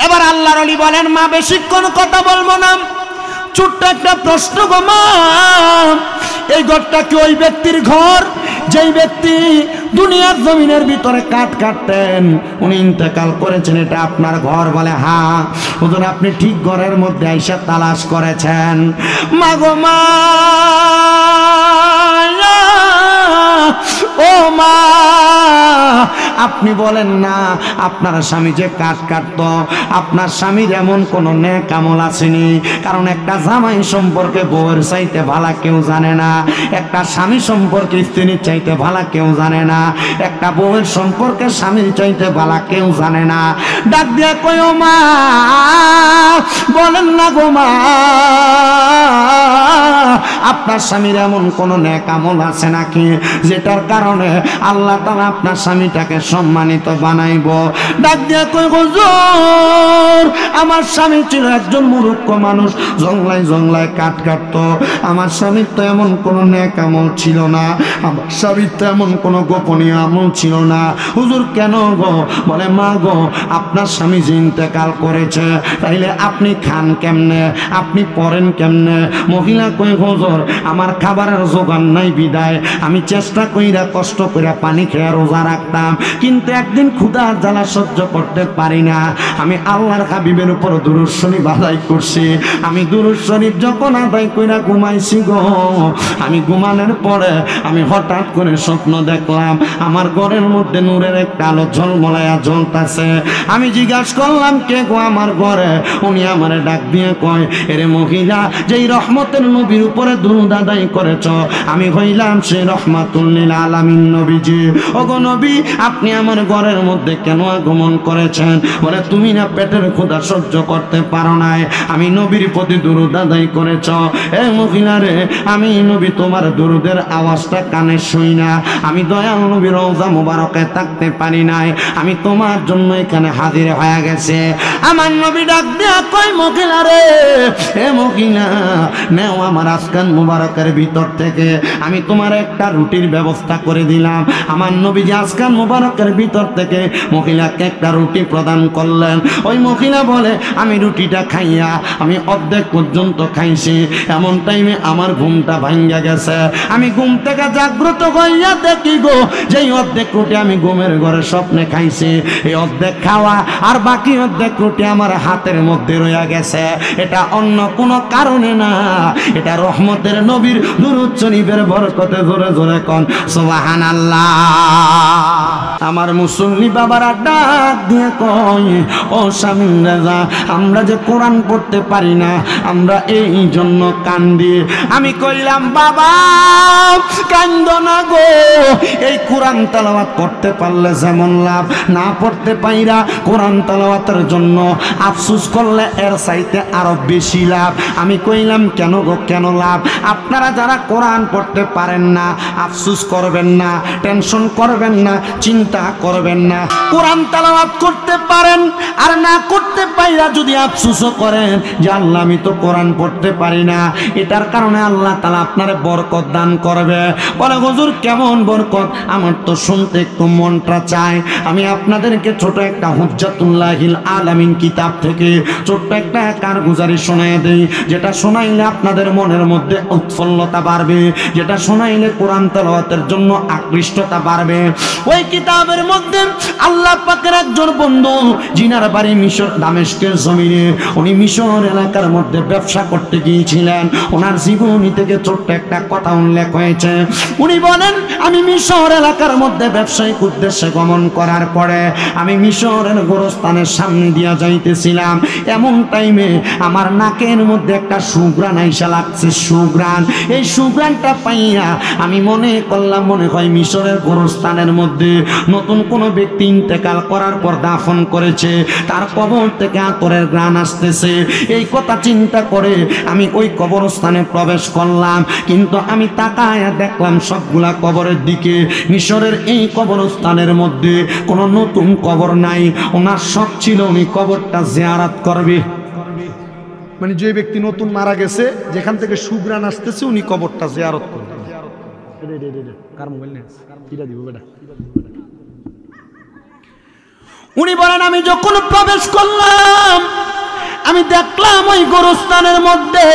এবার আল্লাহর ওলি বলেন, মা বেশিক্ষণ কথা বলবো না, ছোট্ট একটা প্রশ্ন গো মা, এই ঘরটা কি ওই ব্যক্তির ঘর যেই ব্যক্তি দুনিয়ার জমিনের ভিতরে কাঠ কাটতেন, উনি ইন্তেকাল করেছেন, এটা আপনার ঘর? বলে হ্যাঁ হুজুর, আপনি ঠিক ঘরের মধ্যে আইসা তালাশ করেছেন। মা গো মা, ও মা, আপনি বলেন না আপনার স্বামী যে কাঠ কাটতো, আপনার স্বামীর এমন কোনো নেক আমল আসেনি? কারণ একটা জামাই সম্পর্কে বউয়ের চাইতে ভালো কেউ জানে না, একটা স্বামী সম্পর্কে স্ত্রীর চাইতে ভালো কেউ জানে না, একটা বউয়ের সম্পর্কে স্বামীর চাইতে ভালো কেউ জানে না। ডাক দিয়া কই, ও মা, বলেন না গো মা, আপনার স্বামীর এমন কোন নেক আমল আছে নাকি যেটার কারণে আল্লাহ তাআলা আপনার স্বামীটাকে সম্মানিত বানাইব? ডাক দিয়া কই, হুজুর, আমার স্বামী ছিল একজন মূর্খ মানুষ, জংলায় জংলায় কাঠ কাটতো। আমার স্বামীর তো এমন কোন নেক আমল ছিল না, আমার স্বামীর তো এমন কোন গোপনীয় আমল ছিল না। হুজুর কেন গো? বলে মা গো, আপনার স্বামী যে ইন্তেকাল করেছে, তাইলে আপনি খান কেমনে, আপনি পড়েন কেমনে? মহিলা কই, হুজুর আমার খাবারের জোগান নাই বিদায় আমি চেষ্টা কইরা কষ্ট কইরা পানি খেয়ে রোজা রাখতাম, কিন্তু একদিন ক্ষুধার জ্বালা সহ্য করতে পারি না, আমি আল্লাহর হাবিবের উপর দুরূদ শরীফ আদায় করছি। আমি দুরূদ শরীফ যখন আদায় কইরা ঘুমাইছি গো, আমি ঘুমানোর পরে আমি হঠাৎ করে স্বপ্ন দেখলাম আমার ঘরের মধ্যে নূরের একটা আলো ঝলমলায়া জ্বলতাছে। আমি জিজ্ঞাসা করলাম, কে গো আমার ঘরে? উনি আমারে ডাক দিয়ে কয়, এরে মহিলা, যেই রহমতের নবীর উপরে দুরূদ আদায় করেছ, আমি হইলাম সেই রহমাতুল লিল আলামিন নবীজি। ওগো নবী, আপনি আমার ঘরের মধ্যে কেন আগমন করেছেন? বলে তুমি না পেটের ক্ষুধা সহ্য করতে পারো নাই, আমি নবীর প্রতি দুরূদ আদায় করেছ। এ মহিলা রে, আমি নবী তোমার দুরূদের আওয়াজটা কানে শুই না, আমি দয়াল নবীর রওজা মুবারকে থাকতে পারি নাই, আমি তোমার জন্য এখানে হাজির হয়ে গেছে। আমার নবী ডাক দেয়া কই, মহিলা রে, এ মহিলা, নেও আমার আসকান মুবারকের ভিতর থেকে আমি তোমার একটা রুটির ব্যবস্থা করে দিলাম। আমার নবী যে আসকান মুবারকের ভিতর থেকে মহিলাকে একটা রুটি প্রদান করলেন। ওই মহিলা বলে, আমি রুটিটা খাইয়া আমি অর্ধেক পর্যন্ত খাইছি, এমন টাইমে আমার ঘুমটা ভাঙ্গা গেছে। আমি ঘুম থেকে জাগ্রত হইয়া দেখি গো, যেই অর্ধেক রুটি আমি ঘুমের ঘরে স্বপ্নে খাইছি, এই অর্ধেক খাওয়া আর বাকি অর্ধেক রুটি আমার হাতের মধ্যে রইয়া গেছে। এটা অন্য কোনো কারণে না, এটা রহমতের নবীর দুরূদ শরীফের বরকতে। জোরে জোরে কোন সুবহানাল্লাহ। আমার মুসল্লি বাবারা ডাক দিয়ে কয়, ও স্বামী রাজা, আমরা যে কোরআন পড়তে পারি না, আমরা এই জন্য কান্দি। আমি কইলাম, বাবা কান্দ না গো, এই কোরআন তেলাওয়াত করতে পারলে যেমন লাভ, না পড়তে পাইরা কোরআন তেলাওয়াতের জন্য আফসোস করলে এর চাইতে আরো বেশি লাভ। আমি কইলাম, কেন গো, কেন লাভ? আপনারা যারা কোরআন পড়তে পারেন না, আফসোস করবেন না, টেনশন করবেন না, চিন্তা করবেন না। কোরআন তেলাওয়াত করতে পারেন আর না করতে পাইরা যদি আফসোসও করেন যে আল্লাহ আমি তো কোরআন পড়তে পারি না, এটার কারণে আল্লাহ তাআলা আপনারে বরকত দান করবে। বলে, হুজুর কেমন বরকত? আমার তো শুনতে একটু মনটা চায়। আমি আপনাদেরকে ছোট একটা হুজ্জাতুল্লাহিল আলামিন কিতাব থেকে ছোট্ট একটা কারগুজারি শোনায় দেই, যেটা শোনাইলে আপনাদের মনের মধ্যে উৎফুল্লতা বাড়বে, যেটা শোনাইলে কোরআন তেলাওয়াতের জন্য আকৃষ্টতা বাড়বে। ওই কিতাবের মধ্যে আল্লাহ পাকের একজন বন্ধু, জিনার বাড়ি মিশর দামেস্কের জমিনে, উনি মিশর এলাকার মধ্যে ব্যবসা করতে গিয়েছিলেন। ওনার জীবনী থেকে ছোট্ট একটা কথা উল্লেখ হয়েছে। উনি বলেন, আমি মিশর এলাকার মধ্যে ব্যবসায়িক উদ্দেশ্যে গমন করার পরে আমি মিশরের গোরস্থানের সামনে দিয়া যাইতেছিলাম, এমন টাইমে আমার নাকের মধ্যে একটা সুঘ্রাণ আইসা লাগছে। সুঘ্রাণ, এই সুঘ্রাণটা পাইয়া আমি মনে করলাম, মনে হয় মিশরের গোরস্থানের মধ্যে নতুন কোনো ব্যক্তি ইন্তেকাল করার পর দাফন করেছে, তার কবর থেকে আতরের ঘ্রাণ আসতেছে। এই কথা চিন্তা করে আমি ওই কবরস্থানে প্রবেশ করলাম, কিন্তু আমি তাকায়া দেখলাম সবগুলা কবরের দিকে। মিশরের এই কবরস্থানের মধ্যে কোনো নতুন কবর নাই। ওনার শখ ছিল উনি কবরটা জিয়ারত করবে, মানে যে ব্যক্তি নতুন মারা গেছে, যেখান থেকে সুঘ্রাণ আসতেছে, উনি কবরটা জিয়ারত করবে। উনি বলেন, আমি যখন প্রবেশ করলাম আমি দেখলাম ওই গোরস্থানের মধ্যে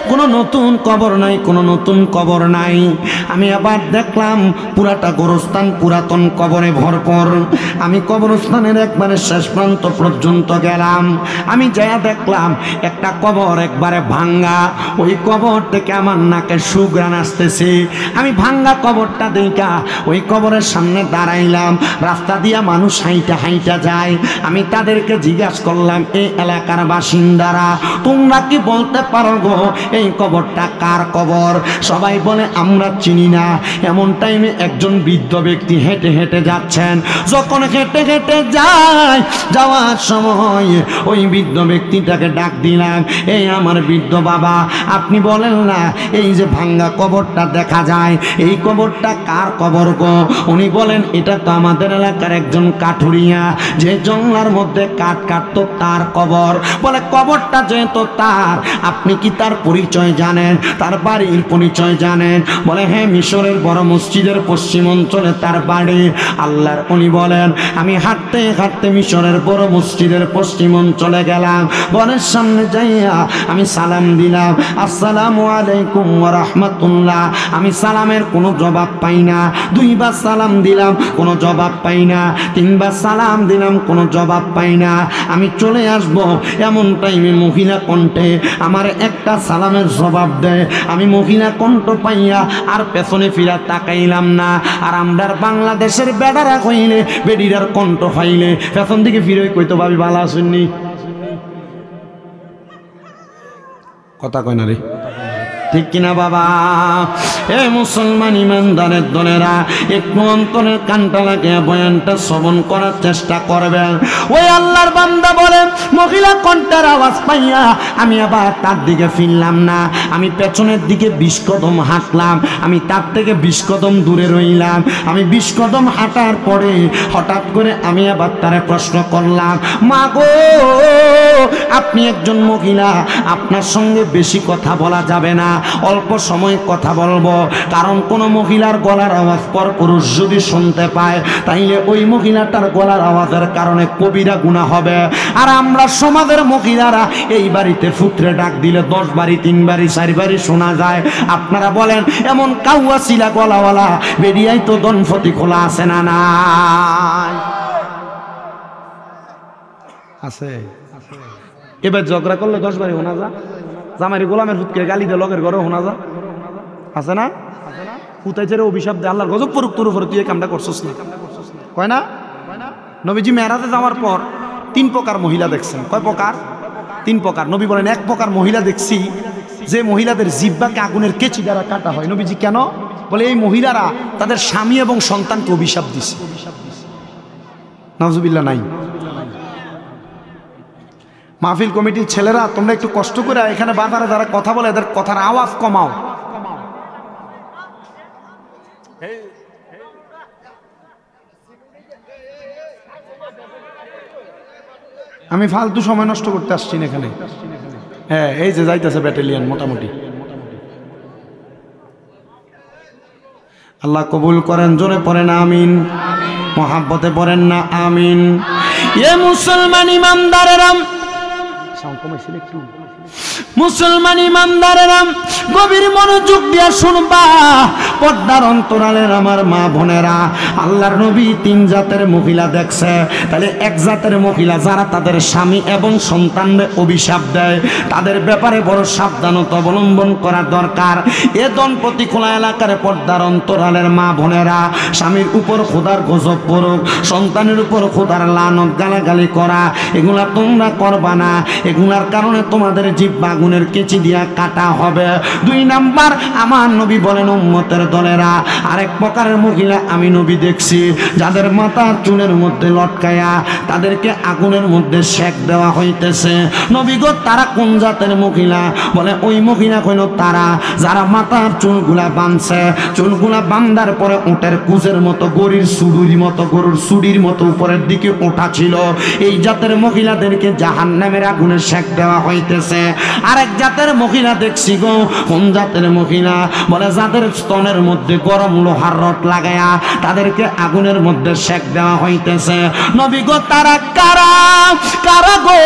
কোনো নতুন কবর নাই, কোনো নতুন কবর নাই। আমি আবার দেখলাম পুরাটা গোরস্থান পুরাতন কবরে ভরপুর। আমি কবরস্থানের একবারে শেষ প্রান্ত পর্যন্ত গেলাম। আমি যাইয়া দেখলাম একটা কবর একবারে ভাঙ্গা। ওই কবর থেকে আমার নাকে সুঘ্রাণ আসতেছে। আমি ভাঙ্গা কবরটা দেখা ওই কবরের সামনে দাঁড়াইলাম। রাস্তা দিয়া মানুষ হাইটা হাইটা যায়। আমি তাদেরকে জিজ্ঞাসা করলাম, এই এলাকার বাসিন্দারা তোমরা কি বলতে পারো গো এই কবরটা কার কবর? সবাই বলে আমরা চিনি না। এমন টাইমে একজন বৃদ্ধ ব্যক্তি হেঁটে হেঁটে যাচ্ছেন। যখন হেঁটে হেঁটে যায়, যাওয়ার সময় ওই বৃদ্ধ ব্যক্তিটাকে ডাক দিলাম, এই আমার বৃদ্ধ বাবা, আপনি বলেন না এই যে ভাঙ্গা কবরটা দেখা যায়, এই কবরটা কার কবর গো? উনি বলেন এটা তো আমাদের এলাকার একজন কাঠুরিয়া, যে জঙ্গলার মধ্যে কাঠ কাটতো তার কবর। বলে কবরটা যেহেতু তার, আপনি কি তার পরিচয় জানেন, তার বাড়ির পরিচয় জানেন? বলে হ্যাঁ, মিশরের বড় মসজিদের পশ্চিম অঞ্চলে তার বাড়ি। আল্লাহর উনি বলেন আমি হাঁটতে হাঁটতে মিশরের বড় মসজিদের পশ্চিম অঞ্চলে গেলাম। ঘরের সামনে যাইয়া আমি সালাম দিলাম, আসসালামু আলাইকুম ওয়া রাহমাতুল্লাহ। আমি সালামের কোনো জবাব পাই না। দুইবার সালাম দিলাম, কোনো জবাব পাই না। তিনবার সালাম দিলাম, কোনো জবাব পাই না। আমি চলে আসব এমন টাইমে মহিলা কণ্ঠে আমার একটা সালামের জবাব দেয়। আমি মহিলা কণ্ঠ পাইয়া আর পেছনে ফিরা তাকাইলাম না। আর আমরার বাংলাদেশের বেড়ারা কইলে বেডিরার কণ্ঠ পাইলে পেছন দিকে ফিরে কইতো ভাবি ভালো আসেননি, কথা কয় না রে, ঠিক কিনা বাবা? এ মুসলমান ইমানদারের দলেরা, একটু অন্তরের কানটা লাগিয়ে বয়ানটা শ্রবণ করার চেষ্টা করবেন। ওই আল্লাহর বান্দা বলেন মহিলা কণ্ঠার আওয়াজ পাইয়া আমি আবার তার দিকে ফিরলাম না। আমি পেছনের দিকে 20 কদম হাঁটলাম। আমি তার থেকে 20 কদম দূরে রইলাম। আমি 20 কদম হাঁটার পরে হঠাৎ করে আমি আবার তারে প্রশ্ন করলাম, মা গো, আপনি একজন মহিলা, আপনার সঙ্গে বেশি কথা বলা যাবে না, অল্প সময় কথা বলবো। কারণ কোন মহিলার গলার আওয়াজ পর পুরুষ যদি শুনতে পায়, তাইলে ওই মহিলাটার গলার আওয়াজের কারণে কবিরা গুনাহ হবে। আর আমরা সমাজের মহিলারা এই বাড়িতে ফুত্রে ডাক দিলে 10 বাড়ি 3 বাড়ি 4 বাড়ি শোনা যায়। আপনারা বলেন এমন কাউয়া শিলা গলাওয়ালা বেরিয়াই তো দনফতি খোলা আছে না নাই? আছে। এবার ঝগড়া করলে 10 বাড়ি শোনা যায়। জামাইরি গোলামের ফুটকে গালি দিয়ে লগের ঘরে শোনা যায়, আছে না? হুতাই ছেড়ে অভিশাপ দেয়, আল্লাহর গজব পড়ুক তোর উপরে, তুই এই কামটা করছিস না, কয় না? নবীজি মেরাজে যাওয়ার পর 3 প্রকার মহিলা দেখছেন। কয় প্রকার? 3 প্রকার। নবী বলেন 1 প্রকার মহিলা দেখছি যে মহিলাদের জিহ্বাকে আগুনের কেচি দ্বারা কাটা হয়। নবীজি কেন? বলে এই মহিলারা তাদের স্বামী এবং সন্তানকে অভিশাপ দিছে। নাউজুবিল্লাহ নাই। মাহফিল কমিটির ছেলেরা, তোমরা একটু কষ্ট করে এখানে বাজারে যারা কথা বলে এদের কথার আওয়াজ কমাও। আমি ফালতু সময় নষ্ট করতে আসছি না এখানে। হ্যাঁ, এই যে যাইতেছে ব্যাটালিয়ন মোটামুটি। আল্লাহ কবুল করেন। জোরে পড়েন আমিন, মহাব্বতে পড়েন না আমিন। এ মুসলমান ইমানদারেরা, মুসলমান ইমানদারেরা গভীর মনোযোগ দিয়া শুনবা। পর্দার অন্তরালের আমার মা বোনেরা, আল্লাহর নবী 3 জাতের মহিলা দেখছে। তাহলে 1 জাতের মহিলা যারা তাদের স্বামী এবং সন্তানদের অভিশাপ দেয়, তাদের ব্যাপারে বড় সাবধানতা অবলম্বন করা দরকার। এ দম্পতি খোলা এলাকার পর্দার অন্তরালের মা বোনেরা, স্বামীর উপর খোদার গজব পড়ুক, সন্তানের উপর খোদার লানত গালাগালি করা, এগুলা তোমরা করবা না। এগুলার কারণে তোমাদের জিহ্বা আগুনের কেচি দিয়া কাটা হবে। 2 নাম্বার, আমার নবী বলেন উম্মতের দলেরা, আরেক প্রকারের মহিলা আমি নবী দেখছি যাদের মাথার চুলের মধ্যে লটকায়া তাদেরকে আগুনের মধ্যে সেক দেওয়া হইতেছে। নবী গো, তারা কোন জাতের মহিলা? বলে ওই মহিলা হইল তারা যারা মাথার চুলগুলা বাঁধছে, চুলগুলা বাঁধার পরে উটের কুচের মতো, গরুর সুড়ির মতো উপরের দিকে ওঠা ছিল। এই জাতের মহিলাদেরকে জাহান্নামের আগুনের সেক দেওয়া হইতেছে। আরেক জাতের মহিলা দেখছি গো। কোন জাতের মহিলা? বলে যাদের স্তনের মধ্যে গরম লোহার রড লাগায়া তাদেরকে আগুনের মধ্যে সেক দেওয়া হইতেছে। নবী গো তারা কারা? কারা গো?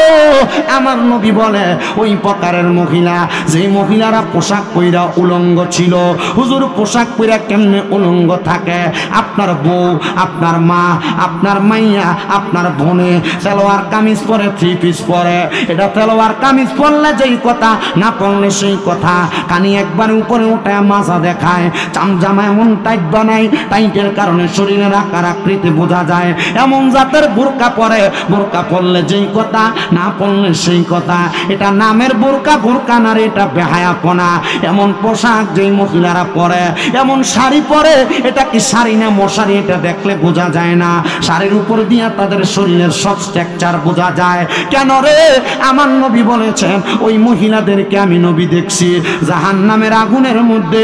আমার নবী বলে ওই প্রকারের মহিলা যে মহিলারা পোশাক পইরা উলঙ্গ ছিল। হুজুর পোশাক পইরা কেমনে উলঙ্গ থাকে? আপনার বউ, আপনার মা, আপনার মাইয়া, আপনার বোনে সালোয়ার কামিজ পরে, থ্রি পিস পরে। এটা সালোয়ার কামিজ পরলে যেই কথা, না পরলে সেই কথা। কানি একবার উপরে উঠে মাজা দেখায়, চামজামা এমন টাইট বানায়, টাইটের কারণে শরীরের আকার আকৃতি বোঝা যায়। এমন জাতের বোরকা পরে, বোরকা পরলে যেই কথা, না পরলে সেই কথা। এটা নামের বোরকা, বোরকা না রে, এটা বেহায়াপনা। এমন পোশাক যেই মহিলারা পরে, এমন শাড়ি পরে, এটা কি শাড়ি না মশারি এটা দেখলে বোঝা যায় না। শাড়ির উপর দিয়ে তাদের শরীরের সব স্ট্রাকচার বোঝা যায়। কেন রে? আমার নবী বলেছেন ওই মহিলাদেরকে আমি নবী দেখছি জাহান্নামের আগুনের মধ্যে,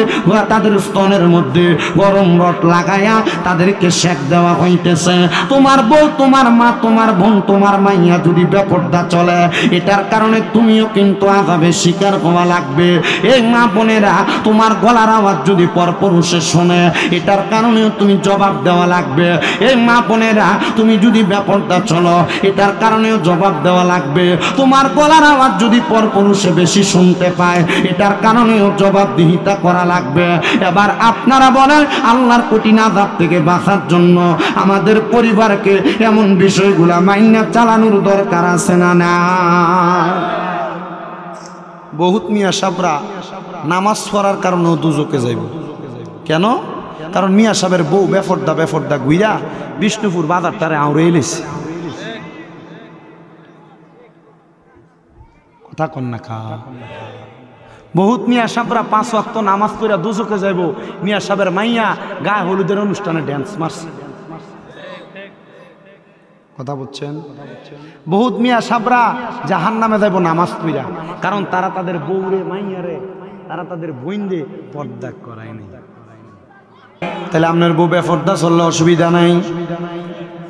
তাদের স্তনের মধ্যে গরম রড লাগায়া তাদেরকে সেক দেওয়া হইতেছে। তোমার বউ, তোমার মা, তোমার বোন, তোমার মাইয়া যদি বেপরদা চলে, এটার কারণে তুমিও কিন্তু আযাবে শিকার হওয়া লাগবে। এই মা বোনেরা, তোমার গলার আওয়াজ যদি পরপুরুষে শোনে, এটার কারণেও তুমি জবাব দেওয়া লাগবে। এই মা বোনেরা, তুমি যদি বেপরদা চলো, এটার কারণেও জবাব দেওয়া লাগবে। তোমার গলার আওয়াজ যদি পরপুরুষে বেশি শুনতে পায়, এটার কারণেও জবাবদিহিতা করা লাগবে। এবার আপনারা বলেন, আল্লাহর কঠিন আযাব থেকে বাঁচার জন্য আমাদের পরিবারকে এমন বিষয়গুলা মাইনা চালানোর দরকার আছে না? না। বহুত মিয়া সাবরা নামাজ পড়ার কারণেও দুজকে যাইব। কেন? কারণ মিয়া সাহেবের বউ বেফরদা গুইরা বিষ্ণুপুর বাজারটারে আউড়ে এলেছে। কথা কন না খা। বহুত মিয়া সাহেবরা 5 ওয়াক্ত নামাজ পড়া দুজকে যাইব, মিয়া সাহেবের মাইয়া গায়ে হলুদের অনুষ্ঠানে ড্যান্স মারছে। কথা বলছেন? বহুত মিয়া সাহেবরা জাহান্নামে যাইব নামাজ পড়া, কারণ তারা তাদের বউরে, মাইয়ারে, তারা তাদের বোনরে পর্দা করায় নাই। তাহলে আপনার বউ বেপরদা চললে অসুবিধা নাই,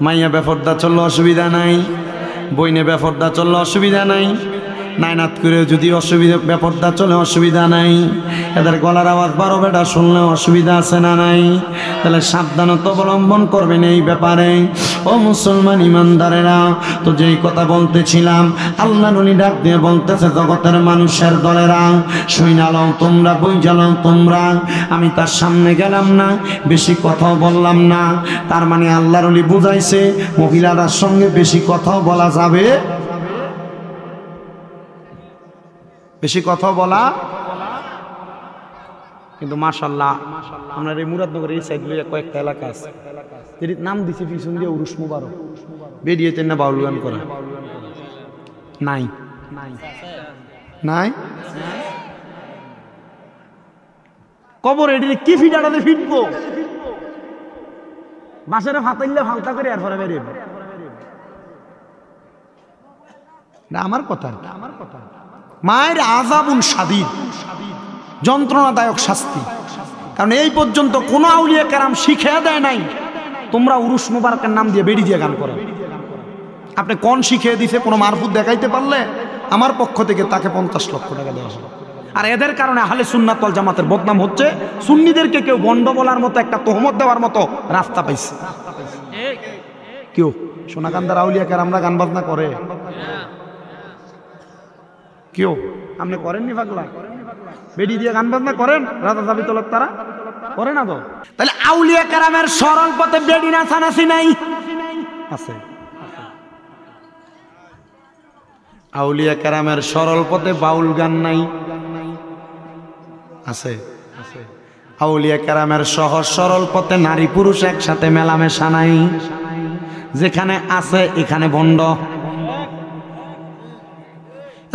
মাইয়া বেপরদা চললে অসুবিধা নাই, বইনে বেপরদা চললে অসুবিধা নাই, নাইনাত করে যদি অসুবিধা বেপরদা চলে অসুবিধা নাই, এদের গলার আওয়াজ 12 বেটা শুনলে অসুবিধা আছে না নাই? তাহলে সাবধানতা অবলম্বন করবেন এই ব্যাপারে। ও মুসলমান ইমানদারেরা, তো যেই কথা বলতেছিলাম, আল্লাহ নবী ডাক দিয়ে বলতেছে, জগতের মানুষের দলেরা শুইনালাও তোমরা, বুঝালাও তোমরা। আমি তার সামনে গেলাম না, বেশি কথাও বললাম না। তার মানে আল্লাহ নবী বুঝাইছে মহিলাদের সঙ্গে বেশি কথাও বলা যাবে, বেশি কথা বলা। কিন্তু মাশাআল্লাহ আমরা এই মুরাদনগরের এই সাইডে কয়েকটা এলাকা আছে, এর নাম দিছি পিছন দিয়ে উরুস মুবারক। বেরিয়েতে না বাউল গান করা নাই, নাই কবর এটি কি ফিটাটাতে ফিটবো, বাসারে ফাতাইলে ফালতা করে আর পরে বেরিয়ে। আমার কথা, আমার কথা মায়ের আযাবুন শাদীদ, যন্ত্রণাদায়ক শাস্তি। কারণ এই পর্যন্ত কোনো আউলিয়া কেরাম শিখিয়ে দেয় নাই তোমরা উরুস মুবারকের নাম দিয়ে বেড়ি দিয়ে গান করো। আপনি কোন শিখিয়ে দিছে কোনো মারফুত দেখাইতে পারলে আমার পক্ষ থেকে তাকে 50 লক্ষ টাকা দেওয়া হবে। আর এদের কারণে আহলে সুন্নাত ওয়াল জামাতের বদনাম হচ্ছে, সুন্নিদেরকে কেউ বন্ড বলার মতো, একটা তহমত দেওয়ার মতো রাস্তা পাইছে। কেউ সোনাকান্দার আউলিয়া কেরামরা গান বাজনা করে, কেউ আপনি করেননি পাগলা? বেডি দিয়ে গান বাজনা করেন, রাজা জাবি তলত তারা করে না তো? তাহলে আউলিয়া কেরামের সরল পথে বেডি নাচানাচি নাই আছে? আউলিয়া কেরামের সরল পথে বাউল গান নাই আছে? আউলিয়া কেরামের সহজ সরল পথে নারী পুরুষ একসাথে মেলামেশা নাই। যেখানে আছে এখানে ভণ্ড।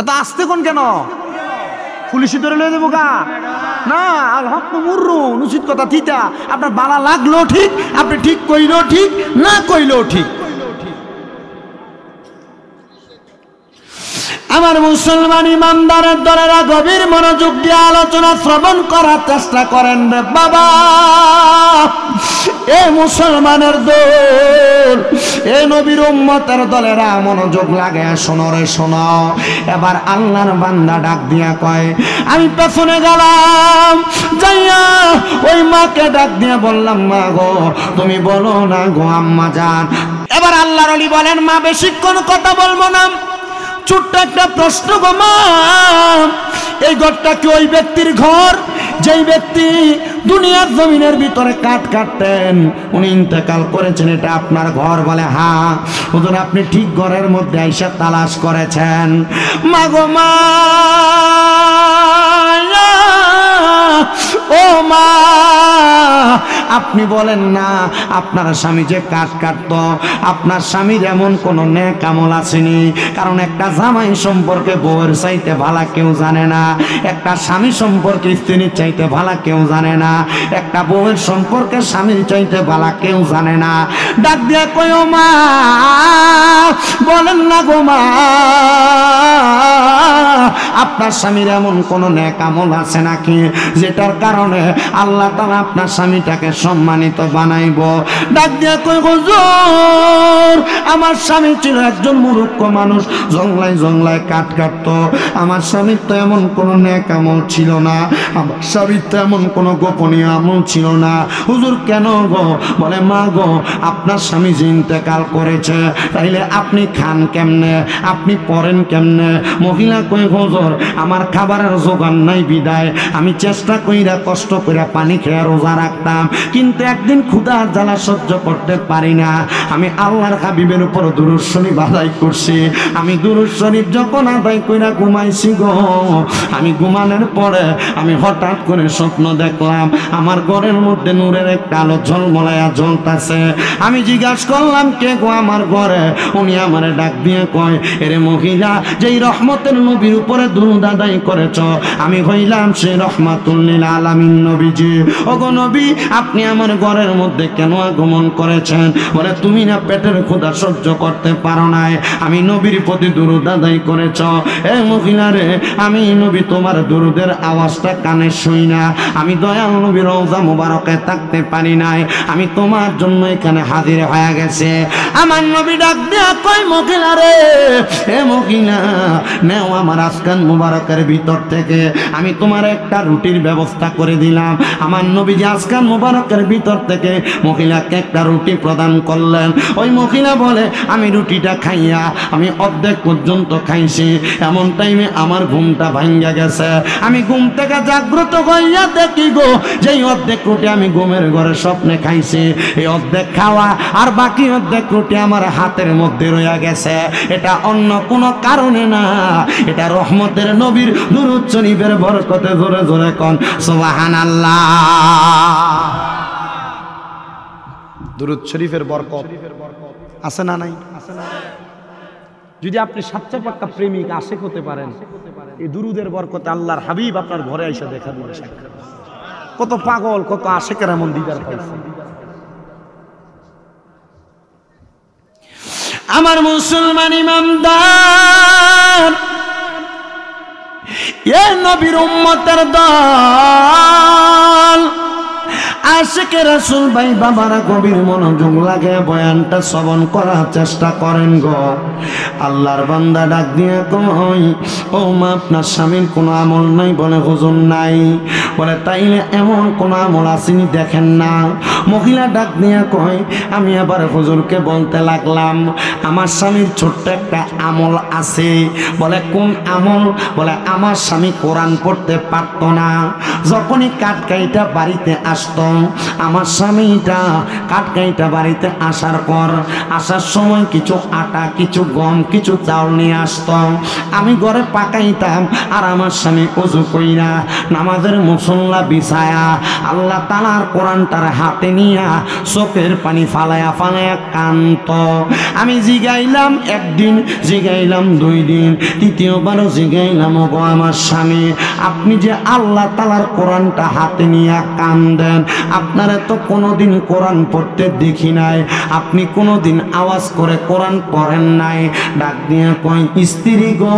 এত আসতে কোন কেন? পুলিশি ধরে লয়ে দেবো গা না? আল হক মুররুন, উচিত কথা থিতা। আপনার বালা লাগলো ঠিক, আপনি ঠিক কইলেও ঠিক, না কইলেও ঠিক। আমার মুসলমান ইমানদারের দলেরা গভীর মনোযোগ দিয়ে আলোচনা শ্রবণ করার চেষ্টা করেন রে বাবা। এ মুসলমানের দল, এ নবীর উম্মতের দলেরা মনোযোগ লাগে, শোনো রে শোনো। এবার আল্লাহর বান্দা ডাক দিয়া কয়, আমি পেছনে গেলাম, যাইয়া ওই মাকে ডাক দিয়া বললাম, মা গো তুমি বলো না গো আম্মা জান। এবার আল্লাহর ওলি বলেন, মা বেশিক্ষণ কথা বলবো না, ছোট্ট একটা প্রশ্ন গো মা, এই ঘরটা কি ওই ব্যক্তির ঘর যেই ব্যক্তি দুনিয়ার জমিনের ভিতরে কাঠ কাটতেন, উনি ইন্তেকাল করেছেন, এটা আপনার ঘর? বলে হ্যাঁ হুজুর, আপনি ঠিক ঘরের মধ্যে আইসা তালাশ করেছেন। মা গো মা, ও মা, আপনি বলেন না আপনার স্বামী যে কাঠ কাটত, আপনার স্বামীর এমন কোন নেক আমল আসেনি? কারণ একটা জামাই সম্পর্কে বউয়ের চাইতে ভালো কেউ জানে না, একটা স্বামী সম্পর্কে স্ত্রীর চাইতে ভালো কেউ জানে না, একটা বউয়ের সম্পর্কে স্বামীর চাইতে ভালো কেউ জানে না। ডাক দিয়া কই, ও মা বলেন না গো মা, আপনার স্বামীর এমন কোন নেক আমল আছে নাকি যেটার কারণে আল্লাহ তাআলা আপনার স্বামীটাকে সম্মানিত বানাইব? ডাক দিয়া কই, হুজুর আমার স্বামী ছিল একজন মূর্খ মানুষ, জংলায় জংলায় কাঠ কাটতো। আমার স্বামীর তো এমন কোন নেক আমল ছিল না, আমার স্বামীর তো এমন কোন গোপনীয় আমল ছিল না। হুজুর কেন গো? বলে মা গো, আপনার স্বামী যে ইন্তেকাল করেছে, তাইলে আপনি খান কেমনে, আপনি পড়েন কেমনে? মহিলা কই, হুজুর আমার খাবারের জোগান নাই বিদায় আমি চেষ্টা কইরা কষ্ট কইরা পানি খেয়ে রোজা রাখতাম, কিন্তু একদিন ক্ষুধার জ্বালা সহ্য করতে পারি না, আমি আল্লাহর হাবিবের উপর দুরূদ শরীফ আদায় করছি। আমি দুরূদ শরীফ যখন আদায় কইরা ঘুমাইছি গো, আমি ঘুমানোর পরে আমি হঠাৎ করে স্বপ্ন দেখলাম আমার ঘরের মধ্যে নূরের একটা আলো ঝলমলায়া জ্বলতাছে। আমি জিজ্ঞাসা করলাম, কে গো আমার ঘরে? উনি আমারে ডাক দিয়ে কয়, এরে মহিলা, যেই রহমতের নবীর উপরে দুরূদ আদায় করেছ, আমি হইলাম সেই রহমাতুল লিল আলামিন নবীজি। ওগো নবী, আপনি আমার ঘরের মধ্যে কেন আগমন করেছেন? বলে তুমি না পেটের ক্ষুধা সহ্য করতে পারো নাই, আমি নবীর প্রতি দুরূদ আদায় করেছ। এ মহিলা রে, আমি নবী তোমার দুরূদের আওয়াজটা কানে শুই না, আমি দয়াল নবীর রওজা মুবারকে থাকতে পারি নাই, আমি তোমার জন্য এখানে হাজির হয়ে গেছে। আমার নবী ডাক দিয়া কই, মহিলা রে, এ মহিলা নেও আমার আসকান মুবারকের ভিতর থেকে আমি তোমার একটা রুটির ব্যবস্থা করে দিলাম। আমার নবীজি আসকান মুবারকের ভিতর থেকে মহিলাকে একটা রুটি প্রদান করলেন। ওই মহিলা বলে, আমি রুটিটা খাইয়া আমি অর্ধেক পর্যন্ত খাইছি, এমন টাইমে আমার ঘুমটা ভাঙ্গা গেছে। আমি ঘুম থেকে জাগ্রত হইয়া দেখি গো, যেই অর্ধেক রুটি আমি ঘুমের ঘরে স্বপ্নে খাইছি, এই অর্ধেক খাওয়া আর বাকি অর্ধেক রুটি আমার হাতের মধ্যে রইয়া গেছে। এটা অন্য কোনো কারণে না, এটা রহমতের নবীর দুরূদ শরীফের বরকতে। জোরে জোরে কোন সুবহানাল্লাহ। দুরূদ শরীফের বরকত আছে না নাই? যদি আপনি সাচ্চা পাক্কা প্রেমিক আশিক হতে পারেন, এই দুরূদের বরকতে আল্লাহর হাবিব আপনার ঘরে এসে দেখা দিবে। কত পাগল, কত আশিকের এমন দিদার পাইছে। আমার মুসলমান ইমানদার, এ নবীর উম্মতের দল, আশিকে রাসূল ভাই বাবারা গভীর মনোযোগ লাগে বয়ানটা শ্রবণ করার চেষ্টা করেন গো। আল্লাহর বান্দা ডাক দিয়ে কই, ও মা আপনার স্বামীর কোনো আমল নাই? বলে হুজুর নাই। বলে তাইলে এমন কোন আমল আসেনি দেখেন না? মহিলা ডাক দিয়ে কই, আমি আবার হুজুরকে বলতে লাগলাম আমার স্বামীর ছোট্ট একটা আমল আছে। বলে কোন আমল? বলে আমার স্বামী কোরআন পড়তে পারত না, যখনই কাঠকাইটা বাড়িতে আসতো, আমার স্বামীটা কাঠকাইটা বাড়িতে আসার পর আসার সময় কিছু আটা, কিছু গম, কিছু চাউল নিয়ে আসতো, আমি ঘরে পাকাইতাম, আর আমার স্বামী ওযু কইরা নামাজের মুসল্লা বিছায়া আল্লাহ তাআলার কোরআনটার হাতে নিয়া চোখের পানি ফালায়া ফালায়া কান্ত। আমি জিগাইলাম একদিন, জিগাইলাম 2 দিন, তৃতীয়বারও জিগাইলাম, ওগো আমার স্বামী আপনি যে আল্লাহ তাআলার কোরআনটা হাতে নিয়ে কান্দেন, আপনারা তো কোনোদিন কোরআন পড়তে দেখি নাই, আপনি কোনোদিন আওয়াজ করে কোরআন পড়েন নাই। ডাক দিয়ে কই, স্ত্রী গো,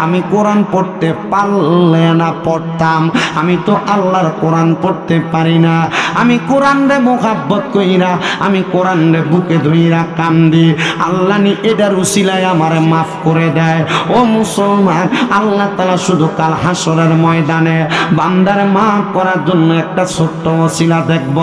আমি কোরআন পড়তে পারলে না পড়তাম, আমি তো আল্লাহর কোরআন পড়তে পারি না। আমি কোরআন রে মোহাব্বত কইরা, আমি কোরআন রে বুকে ধইরা কান্দি, আল্লাহ নি এটার উসিলায় আমারে মাফ করে দেয়। ও মুসলমান, আল্লাহ তাআলা শুধু কাল হাসরের ময়দানে বান্দার মাফ করার জন্য একটা ছোট্ট ওসিলা দেখব।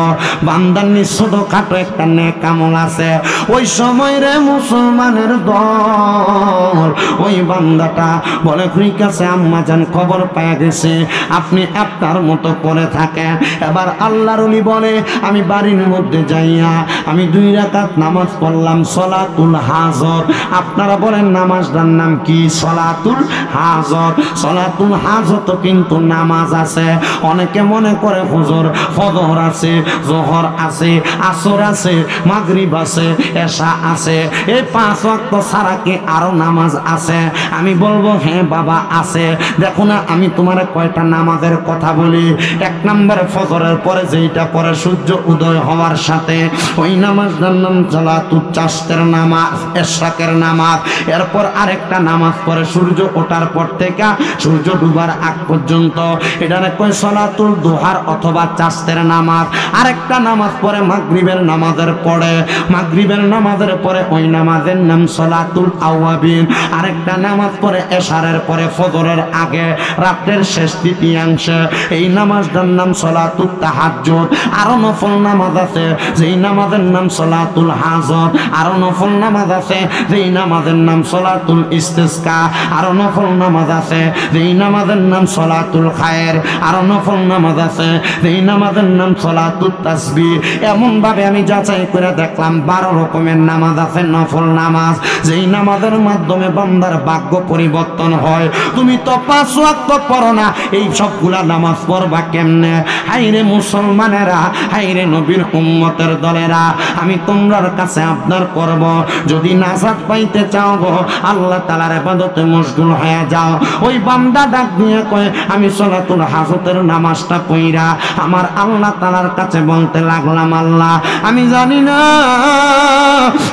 বান্দার নি ছোটখাটো একটা নেক আমল আছে, ওই সময় রে মুসলমানের দল ওই বান্দাটা বলে, ঠিক আছে আম্মা জান খবর পেয়ে গেছে আপনি আপনার মতো করে থাকেন। এবার আল্লাহর ওলি বলে, আমি বাড়ির মধ্যে যাইয়া আমি 2 রাকাত নামাজ পড়লাম সলাতুল হাজর। আপনারা বলেন নামাজটার নাম কি? সলাতুল হাজর। সলাতুল হাজর তো কিন্তু নামাজ আছে। অনেকে মনে করে হুজুর ফজর আছে, জোহর আছে, আসর আছে, মাগরিব আছে, এশা আছে, এই 5 ওয়াক্ত ছাড়া কি আরো নামাজ আছে? আমি বলবো হ্যাঁ বাবা আছে। দেখো না, আমি তোমার কয়টা নামাজের কথা বলি। 1 নম্বর ফজরের পরে যেটা পরে সূর্য উদয় হওয়ার সাথে, ওই নামাজটার নাম সালাতুল চাষের নামাজ, এশরাকের নামাজ। এরপর আরেকটা নামাজ পরে সূর্য ওঠার পর থেকে সূর্য ডুবার আগ পর্যন্ত, এটারে কয় সলাতুল দুহার অথবা চাষের নামাজ। আরেকটা নামাজ পরে মাগরিবের নামাজের পরে, মাগরিবের নামাজের পরে ওই নামাজের নাম সলাতুল আওয়াবিন। আরেকটা নামাজ পরে এশারের পরে ফজরের আগে রাতের শেষ তৃতীয়াংশে, এই নামাজটার নাম সলাতুল তাহাজ্জুদ। আরো নফল নামাজ আছে যেই নামাজের নাম সলাতুল হাজর। আরো নফল নামাজ আছে যেই নামাজের নাম সলাতুল ইস্তিসকা। আরো নফল নামাজ আছে যেই নামাজের নাম সলাতুল খায়ের। আরো নফল নামাজ আছে যেই নামাজের নাম সলাতুল তাসবিহ। এমন ভাবে আমি যাচাই করে দেখলাম 12 রকমের নামাজ আছে, নফল নামাজ, যেই নামাজের মাধ্যমে বান্দার ভাগ্য পরিবর্তন হয়। তুমি তো 5 ওয়াক্ত পড়ো না, এই সবগুলা নামাজ পড়বা কেমনে? হাইরে মুসলমানেরা, হাইরে নবীর উম্মতের দলেরা, আমি তোমার কাছে আবদার করব, যদি নাজাত পাইতে চাও গো, আল্লাহ তাআলার ইবাদতে মশগুল হয়ে যাও। ওই বান্দা ডাক দিয়ে কয়, আমি সলাতুল হাজতের নামাজটা পড়া আমার আল্লাহ তাআলার কাছে বলতে লাগলাম, আল্লাহ আমি জানি না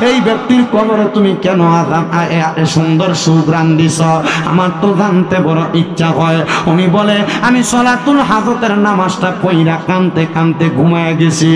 এই ব্যক্তির কবরে তুমি কেন সুন্দর সুগ্রাণ দিছ, আমার তো জানতে বড় ইচ্ছা হয়। উনি বলে, আমি সলাতুল হাজতের নামাজটা পড়া কানতে কানতে ঘুমায় গেছি।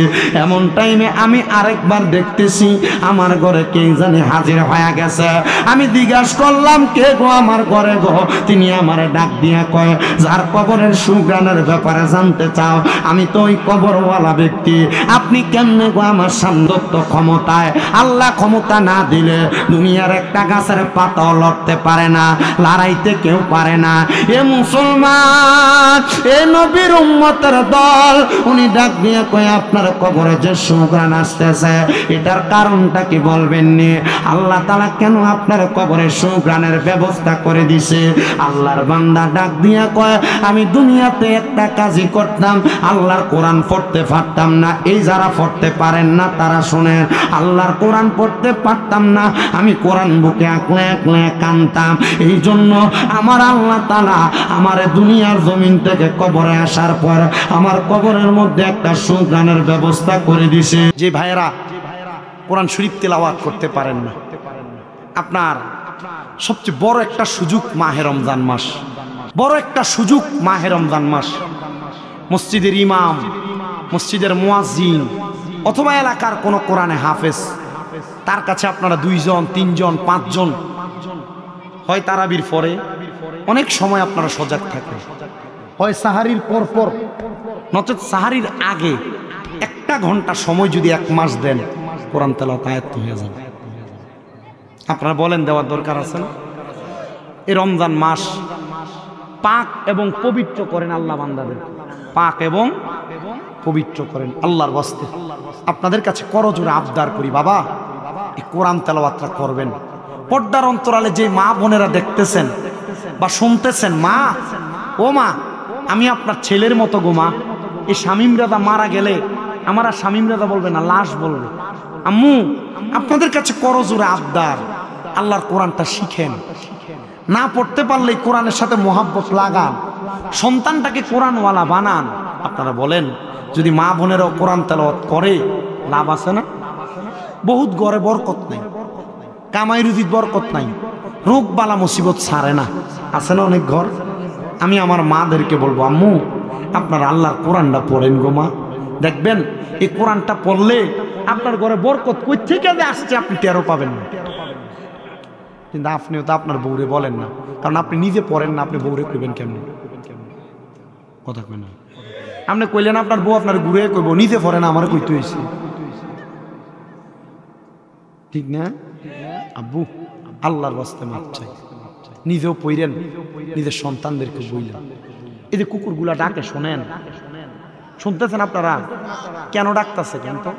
এমন টাইমে আমি আরেকবার দেখতেছি আমার ঘরে কে জানি হাজির হয়ে গেছে। আমি জিজ্ঞাসা করলাম, কে গো আমার ঘরে গো? তিনি আমার ডাক দিয়া কয়, যার কবরের সুগ্রাণের ব্যাপারে জানতে চাও, আমি তো ওই কবরওয়ালা ব্যক্তি। আপনি কেমনে গো আমার সামর্থ্য ক্ষমতায়? আল্লাহ ক্ষমতা না দিলে দুনিয়ার একটা গাছের পাতাও লড়তে পারে না, লড়াইতে কেউ পারে না। এ মুসলমান, এ নবীর উম্মতের দল, উনি ডাক দিয়ে কয়, আপনার কবরে যে সুগ্রাণ আসতেছে এটার কারণটা কি বলবেন নি? আল্লাহ তাআলা কেন আপনার কবরে সুগ্রাণের ব্যবস্থা করে দিছে? আল্লাহর বান্দা ডাক দিয়া কয়, আমি দুনিয়াতে একটা কাজই করতাম, আল্লাহর কোরআন পড়তে পারতাম না। এই যারা পড়তে পারেন না তারা শুনেন, আল্লাহর কোরআন পড়তে পারতাম না, আমি কোরআন বুকে আকলে আকলে কানতাম। এই জন্য আমার আল্লাহ তাআলা আমার দুনিয়ার জমিন থেকে কবরে আসার পর আমার কবরের মধ্যে একটা সুগ্রাণের ব্যবস্থা করে দিছে। যে ভাইয়েরা কোরআন শরীফ তেলাওয়াত করতে পারেন না, আপনার সবচেয়ে বড় একটা সুযোগ মাহে রমজান মাস, বড় একটা সুযোগ মাহে রমজান মাস। মসজিদের ইমাম, মসজিদের মুয়াজ্জিন অথবা এলাকার কোনো কোরআনে হাফেজ, তার কাছে আপনারা 2 জন 3 জন 5 জন হয় তারাবির পরে, অনেক সময় আপনারা সজাগ থাকেন, হয় সাহারির পর পর, নচেত সাহারির আগে 1 ঘন্টা সময় যদি 1 মাস দেন, কোরআন তেলাওয়াত আয়াত হয়ে যাবে। আপনারা বলেন দেওয়ার দরকার আছে না? এই রমজান মাস পাক এবং পবিত্র করেন আল্লাহ বান্দাদের, পাক এবং পবিত্র করেন আল্লাহর ওয়াস্তে। আপনাদের কাছে করজোড়ে আবদার করি, বাবা এই কোরআন তেলাওয়াতটা করবেন। পর্দার অন্তরালে যে মা বোনেরা দেখতেছেন বা শুনতেছেন, মা ও মা, আমি আপনার ছেলের মতো গো মা, এই শামীম রাজা মারা গেলে আমার আর শামীম রাজা বলবে না, লাশ বলবে। আম্মু আপনাদের কাছে করজোড়ে আবদার, আল্লাহর কোরআনটা শিখেন, না পড়তে পারলেই কোরআনের সাথে মোহাব্বত লাগান, সন্তানটাকে কোরআনওয়ালা বানান। আপনারা বলেন, যদি মা বোনেরাও কোরআন তেলাওয়াত করে লাভ আছে না? বহুত ঘরে বরকত নাই, কামাই রুজির বরকত নাই, রোগ বালা মুসিবত ছাড়ে না, আছে না অনেক ঘর? আমি আমার মাদেরকে বলবো, আম্মু আপনার আল্লাহর কোরআনটা পড়েন গো মা, দেখবেন এই কোরআনটা পড়লে আপনার ঘরে বরকত কই থেকে আসছে আপনি টেরও পাবেন না। কিন্তু আপনিও তো আপনার বউরে বলেন না, কারণ আপনি নিজে পড়েন না, আপনি বউরে কইবেন কেমনি? কথা কই না, আপনি কইলেন আপনার বউ আপনার ঘুরে কইব, নিজে পড়ে না, আমার কইতে হইছে, ঠিক না? আব্বু আল্লাহর ওয়াস্তে মাপ চাই, নিজেও পড়েন, নিজের সন্তানদেরকে বইলেন। এই যে কুকুরগুলা ডাকে শোনেন, শুনতেছেন আপনারা? কেন ডাকতেছে? কেন তো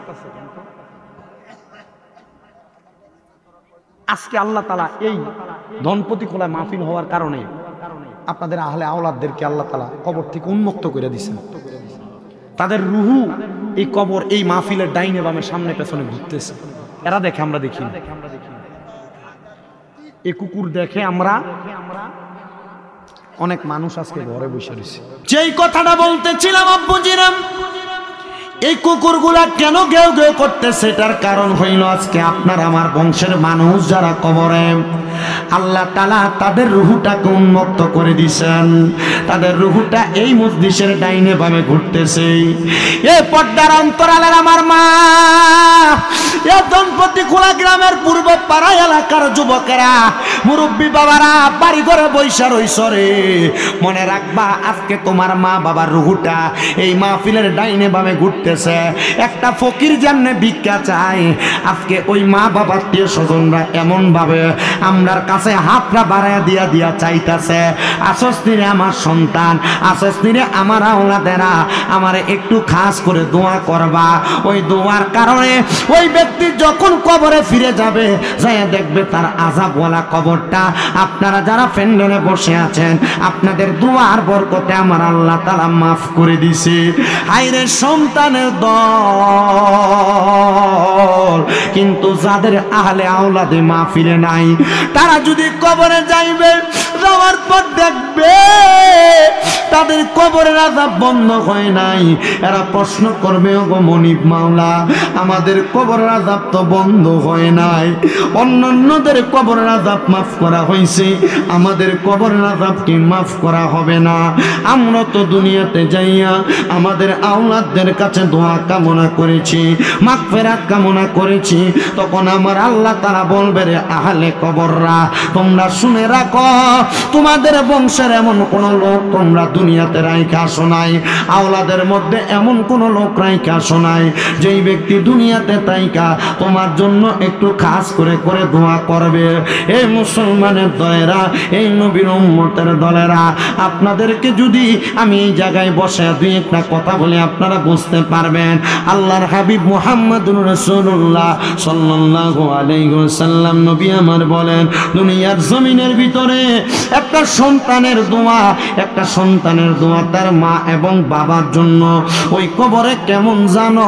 আজকে আল্লাহ তাআলা এই ধনপতি খোলা মাহফিল হওয়ার কারণে আপনাদের আহলে আওলাদদেরকে আল্লাহ তাআলা কবর থেকে উন্মুক্ত করে দিয়েছেন। তাদের রুহু এই কবর, এই মাহফিলের ডাইনে বামে সামনে পেছনে ঘুরতেছে। এরা দেখে, আমরা দেখি। এই কুকুর দেখে আমরা, অনেক মানুষ আজকে ঘরে বসে রয়েছে। যেই কথাটা বলতেছিলাম আব্বুজিরাম, এই কুকুরগুলা কেন গেউ গেউ করতেছে, এটার কারণ হইল আজকে আপনার আমার বংশের মানুষ যারা কবরে, আল্লাহ তাআলা তাদের রুহুটাকে উন্মুক্ত করে দিয়েছেন। তাদের রুহুটা এই মজলিসের ডাইনে বামে ঘুরতেছে। এই পর্দার অন্তরালের আমার মা, এই ধনপতি খোলা গ্রামের পূর্ব পাড়া এলাকার যুবকেরা, মুরব্বী বাবারা, বাড়ি ঘরে বৈশা রইছ রে, মনে রাখবা আজকে তোমার মা বাবার রুহুটা এই মাহফিলের ডাইনে বামে ঘুরতেছে। একটা ফকির জান্নে ভিক্ষা চায়, আজকে ওই মা বাবার আত্মীয় স্বজনরা এমন ভাবে আমরার কাছে হাতটা বাড়ায় দিয়া দিয়া চাইতেছে, আসস নিরে আমার সন্তান, আসস নিরে আমার আওলাদেরা, আমারে একটু খাস করে দোয়া করবা। ওই দোয়ার কারণে ওই ব্যক্তি যখন কবরে ফিরে যাবে, যায় দেখবে তার আযাবওয়ালা কবরটা আপনারা যারা প্যান্ডেলে বসে আছেন, আপনাদের দোয়ার বরকতে আমার আল্লাহ তাআলা মাফ করে দিছে। আইরে সন্তানের দল, কিন্তু যাদের আহলে আওলাদে মাহফিলে নাই, তারা যদি কবরে যাইবে, যাওয়ার পর দেখবে তাদের কবরের আযাব বন্ধ হয় নাই। এরা প্রশ্ন করবে, ওগো মনিব মাওলা, আমাদের কবরের আযাব তো বন্ধ হয় নাই, অন্যদের কবরের আযাব মাফ করা হয়েছে, আমাদের কবরের আযাব কি মাফ করা হবে না? আমরা তো দুনিয়াতে যাইয়া আমাদের আওলাদদের কাছে দোয়া কামনা করেছি, মাগফিরাত কামনা করেছি, তখন আমার আল্লাহ তাআলা বলবে, রে আহলে কবররা, তোমরা শুনে রাখো, তোমাদের বংশের এমন কোন লোক তোমরা দুনিয়াতে রাইখা আসো নাই, আওলাদের মধ্যে এমন কোন লোক রাইখা আসো নাই, যেই ব্যক্তি দুনিয়াতে তাইকা তোমার জন্য একটু খাস করে করে দোয়া করবে। এই মুসলমানের দলেরা, এই নবীর উম্মতের দলেরা, আপনাদেরকে যদি আমি এই জায়গায় বসে দুই একটা কথা বলি, আপনারা বুঝতে পারবেন। আল্লাহর হাবিব মুহাম্মদুর রাসূলুল্লাহ সাল্লাল্লাহু আলাইহি ওয়াসাল্লাম নবী আমার বলেন, দুনিয়ার জমিনের ভিতরে একটা সন্তানের দোয়া, একটা সন্তানের দোয়া তার মা এবং বাবার জন্য ওই কবরে কেমন জানো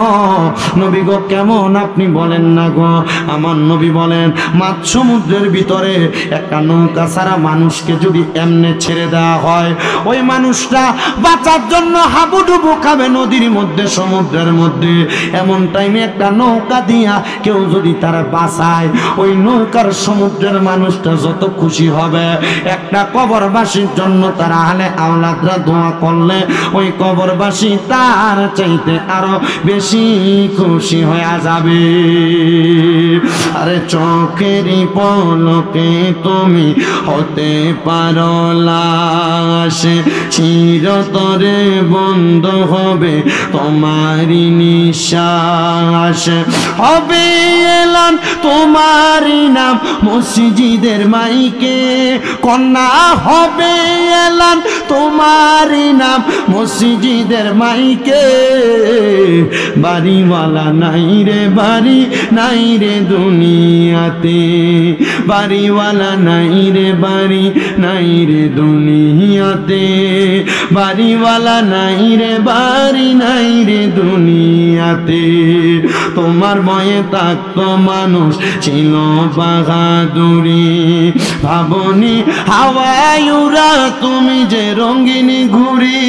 নবী গো? কেমন আপনি বলেন না গো? আমার নবী বলেন, মাঝ সমুদ্রের ভিতরে একটা নৌকা ছাড়া মানুষকে যদি এমনে ছেড়ে দেওয়া হয়, ওই মানুষটা বাঁচার জন্য হাবুডুবু খাবে নদীর মধ্যে, সমুদ্রের মধ্যে। এমন টাইমে একটা নৌকা দিয়া কেউ যদি তারা বাঁচায়, ওই নৌকার সমুদ্রের মানুষটা যত খুশি হবে, একটা কবরবাসীর জন্য তারা আহলে আওলাদরা দোয়া করলে ওই কবরবাসী তার চাইতে আরো বেশি খুশি হয়ে যাবে। আরে চোখেরই পলকে তুমি হতে পারো লাশ, চিরতরে বন্ধ হবে তোমারই নিঃশ্বাস, হবে এলান তোমারই নাম মসজিদের মাইকে, কন্যা হবে এলান তোমার পারি না মসজিদের মাইকে, বাড়িওয়ালা নাই রে বাড়ি নাই রে দুনিয়াতে, বাড়িওয়ালা নাই রে বাড়ি নাই রে দুনিয়াতে, বাড়িওয়ালা নাই রে বাড়ি নাই রে দুনিয়াতে। তোমার ভয়ে থাকতো মানুষ ছিল বাহাদুরি, ভাবনি হাওয়ায় উড়া তুমি যে রঙিনী ঘুড়ি,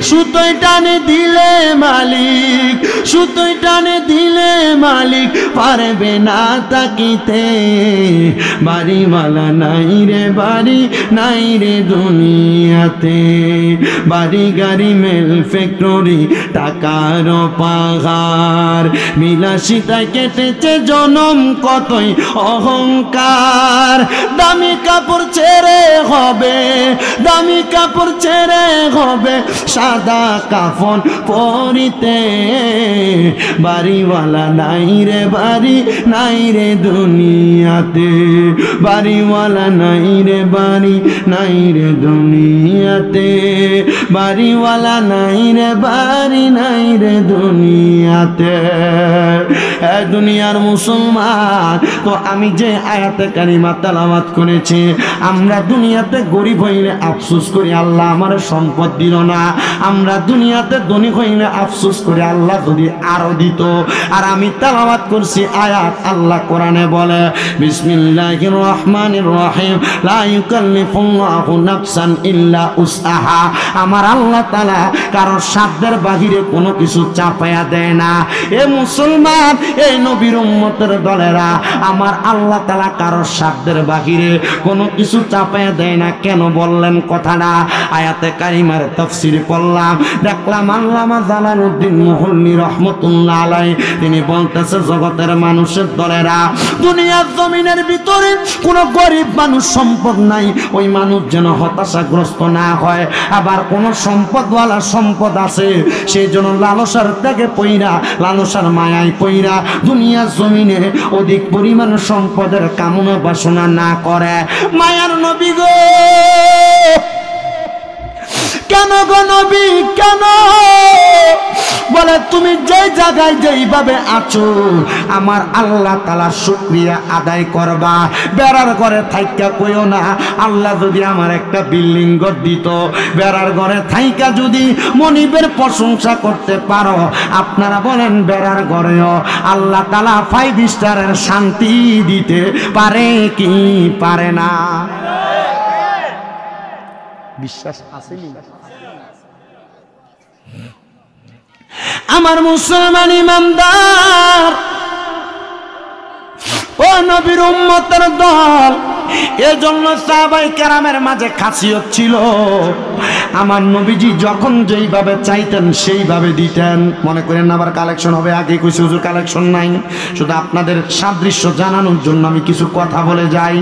সুতোয় টানে দিলে মালিক, সুতোয় টানে দিলে মালিক পারবে না তাকিতে, বাড়িওয়ালা নাই রে বাড়ি নাই রে দুনিয়াতে, বাড়ি গাড়ি মেল ফ্যাক্টরি টাকার পাহাড়, বিলাসিতায় কেটেছে জনম কতই অহংকার, দামি কাপড় ছেড়ে হবে, দামি কাপড় ছেড়ে হবে সাদা কাফন পরিতে, বাড়িওয়ালা নাই রে বাড়ি নাই রে দুনিয়াতে, বাড়িওয়ালা নাই রে বাড়ি নাই রে দুনিয়াতে, বাড়িওয়ালা নাই রে বাড়ি নাই রে দুনিয়াতে। এ দুনিয়ার মুসলমান, তো আমি যে আয়াতে কারিমা তেলাওয়াত করেছি, আমরা দুনিয়াতে গরিব হইলে আফসোস করি আল্লাহ আমার সম্পদ দিল না, আমরা দুনিয়াতে ধনী হইলে আফসোস করি আল্লাহ যদি আরো দিত। আর আমি তেলাওয়াত করছি আয়াত, আল্লাহ কোরআনে বলে বিসমিল্লাহির রহমানির রহিম, লা ইউকাল্লিফুল্লাহু নাফসান ইল্লা উসআহা, আমার আল্লাহ তাআলা কারোর সাধ্যের বাহিরে কোনো কিছু চাপায়া দেয় না। এ মুসলমান, এই নবীর উম্মতের দলেরা, আমার আল্লাহ তাআলা কারোর সাধ্যের বাহিরে কোনো কিছু চাপায়া দেয় না। কেন বললেন কথাটা? আয়াতে কারিমার তাফসীর করলাম, দেখলাম আল্লামা জালালউদ্দিন মুহল্লি রাহমাতুল্লাহ আলাইহি তিনি বলতেছে, জগতের মানুষের দলেরা, দুনিয়ার জমিনের ভিতরে কোনো গরিব মানুষ সম্পদ নাই, ওই মানুষ যেন হতাশাগ্রস্ত না হয়। আবার কোন সম্পদওয়ালা সম্পদ আছে, সেই জন্য লালসার থেকে পইরা, লালসার মায়ায় পইরা দুনিয়ার জমিনে অধিক পরিমাণ সম্পদের কামনা বাসনা না করে। মায়ার নবী গো, কেন গো নবী কেন? বলে তুমি যে জায়গায় যেইভাবে আছো আমার আল্লাহ তাআলা শুকরিয়া আদায় করবা। বেড়ার ঘরে থাইকা কইও না আল্লাহ যদি আমার একটা বিল্ডিং ঘর দিত, বেড়ার ঘরে থাইকা যদি মনিবের প্রশংসা করতে পারো, আপনারা বলেন বেড়ার ঘরেও আল্লাহ তাআলা 5 স্টারের শান্তি দিতে পারে কি পারে না? বিশ্বাস আসেনি? আমার মুসলমান ইমানদার, ও নবীর উম্মতের দল, এজন্য সাহাবায়ে কেরামের মাঝে খাসিয়ত ছিল, আমার নবীজি যখন যেইভাবে চাইতেন সেইভাবে দিতেন। মনে করেন না আবার কালেকশন হবে, আগে কইছি হুজুর কালেকশন নাই, শুধু আপনাদের সাদৃশ্য জানানোর জন্য আমি কিছু কথা বলে যাই।